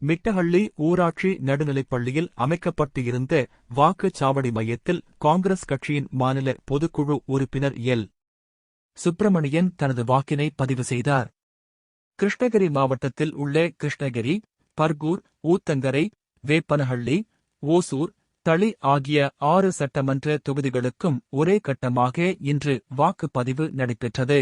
மிட்டஹள்ளி ஊராட்சி நடுநிலைப்பள்ளியில் அமைக்கப்பட்டிருந்த வாக்குச்சாவடி மையத்தில் காங்கிரஸ் கட்சியின் மாநில பொதுக்குழு உறுப்பினர் எல். சுப்பிரமணியன் தனது வாக்கினை பதிவு செய்தார். கிருஷ்ணகிரி மாவட்டத்தில் உள்ள கிருஷ்ணகிரி, பர்கூர், ஊத்தங்கரை, வேப்பனஹள்ளி, ஓசூர், தளி ஆகிய 6 சட்டமன்ற தொகுதிகளுக்கும் ஒரே கட்டமாக இன்று வாக்குப்பதிவு நடைபெற்றது.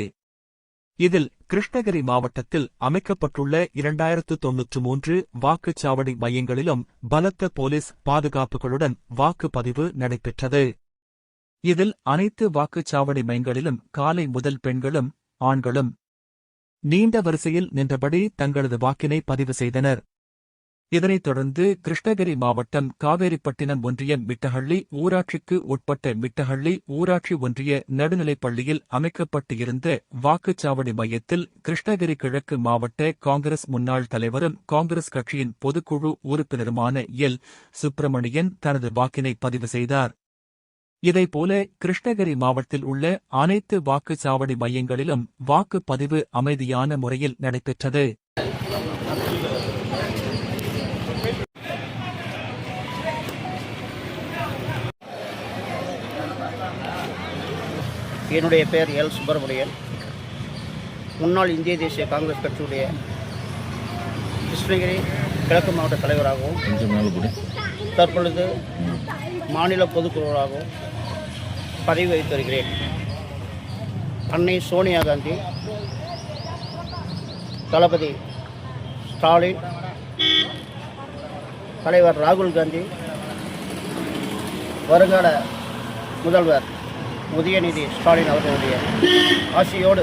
இதில் கிருஷ்ணகிரி மாவட்டத்தில் அமைக்கப்பட்டுள்ள 2093 வாக்குச்சாவடி மையங்களிலும் பலத்த போலீஸ் பாதுகாப்புகளுடன் வாக்குப்பதிவு நடைபெற்றது. இதில் அனைத்து வாக்குச்சாவடி மையங்களிலும் காலை முதல் பெண்களும் ஆண்களும் நீண்ட வரிசையில் நின்றபடி தங்களது வாக்கினை பதிவு செய்தனர். இதனைத் தொடர்ந்து கிருஷ்ணகிரி மாவட்டம் காவேரிப்பட்டினம் ஒன்றியம் மிட்டஹள்ளி ஊராட்சிக்கு உட்பட்ட மிட்டஹள்ளி ஊராட்சி ஒன்றிய நடுநிலைப்பள்ளியில் அமைக்கப்பட்டிருந்த வாக்குச்சாவடி மையத்தில் கிருஷ்ணகிரி கிழக்கு மாவட்ட காங்கிரஸ் முன்னாள் தலைவரும் காங்கிரஸ் கட்சியின் பொதுக்குழு உறுப்பினருமான எல். சுப்பிரமணியன் தனது வாக்கினை பதிவு செய்தார். இதைப்போல கிருஷ்ணகிரி மாவட்டத்தில் உள்ள அனைத்து வாக்குச்சாவடி மையங்களிலும் வாக்குப்பதிவு அமைதியான முறையில் நடைபெற்றது. என்னுடைய பெயர் எல். சுப்பிரமணியன். முன்னாள் இந்திய தேசிய காங்கிரஸ் கட்சியுடைய கிருஷ்ணகிரி கிழக்கு மாவட்ட தலைவராகவும் தற்பொழுது மாநில பொதுக்குழுவாகவும் பதவி வகித்து வருகிறேன். அன்னை சோனியா காந்தி, தளபதி ஸ்டாலின், தலைவர் ராகுல் காந்தி, வருங்கால முதல்வர் உதயநிதி ஸ்டாலின் அவர்களுடைய ஆசியோடு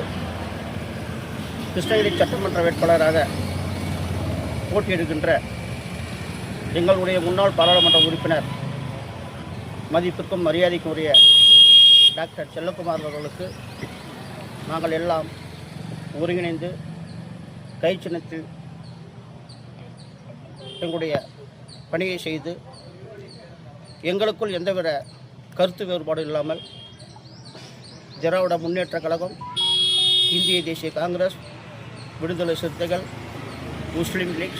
கிருஷ்ணகிரி சட்டமன்ற வேட்பாளராக போட்டியிடுகின்ற எங்களுடைய முன்னாள் பாராளுமன்ற உறுப்பினர் மதிப்புக்கும் மரியாதைக்கும் உரிய டாக்டர் செல்லக்குமார் அவர்களுக்கு நாங்கள் எல்லாம் ஒருங்கிணைந்து கை சின்னத்தில் எங்களுடைய பணியை செய்து எங்களுக்குள் எந்தவித கருத்து வேறுபாடு இல்லாமல் திராவிட முன்னேற்றக் கழகம், இந்திய தேசிய காங்கிரஸ், விடுதலை சிறுத்தைகள், முஸ்லீம் லீக்,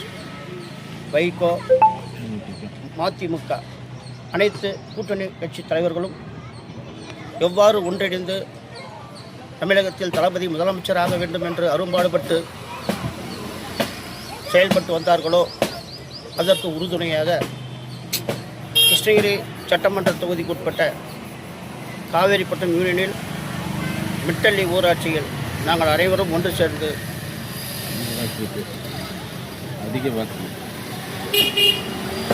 வைகோ, மதிமுக அனைத்து கூட்டணி கட்சி தலைவர்களும் எவ்வாறு ஒன்றிணைந்து தமிழகத்தில் தளபதி முதலமைச்சராக வேண்டும் என்று அரும்பாடுபட்டு செயல்பட்டு வந்தார்களோ அதற்கு உறுதுணையாக கிருஷ்ணகிரி சட்டமன்ற தொகுதிக்குட்பட்ட காவேரிப்பட்டினம் யூனியனில் மிட்டஹள்ளி ஊராட்சியில் நாங்கள் அனைவரும் ஒன்று சேர்ந்து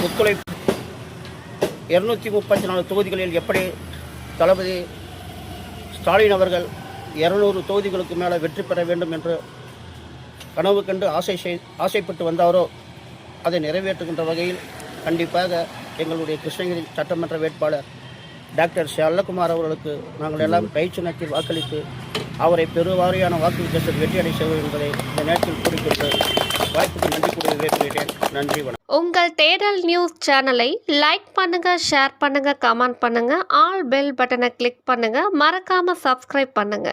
ஒத்துழைப்பு 234 தொகுதிகளில் எப்படி தளபதி ஸ்டாலின் அவர்கள் 200 தொகுதிகளுக்கு மேலே வெற்றி பெற வேண்டும் என்று கனவு கண்டு ஆசைப்பட்டு வந்தாரோ அதை நிறைவேற்றுகின்ற வகையில் கண்டிப்பாக எங்களுடைய கிருஷ்ணகிரி சட்டமன்ற வேட்பாளர் டாக்டர் செல்லக்குமார் அவர்களுக்கு நாங்கள் எல்லாம் கை சின்னத்தில் வாக்களித்து அவரை பெருவாரியான வாக்கு வித்தியாசத்தில் வெற்றியடை செய்வோம் என்பதை இந்த நேரத்தில் கூறிக்கொண்டு வாய்ப்புக்கு நன்றி கூறி விடைபெறுகிறேன். நன்றி, வணக்கம். உங்கள் தேடல் நியூஸ் சேனலை லைக் பண்ணுங்க, ஷேர் பண்ணுங்க, கமெண்ட் பண்ணுங்க, ஆல் பெல் பட்டனை கிளிக் பண்ணுங்க, மறக்காம சப்ஸ்கிரைப் பண்ணுங்க.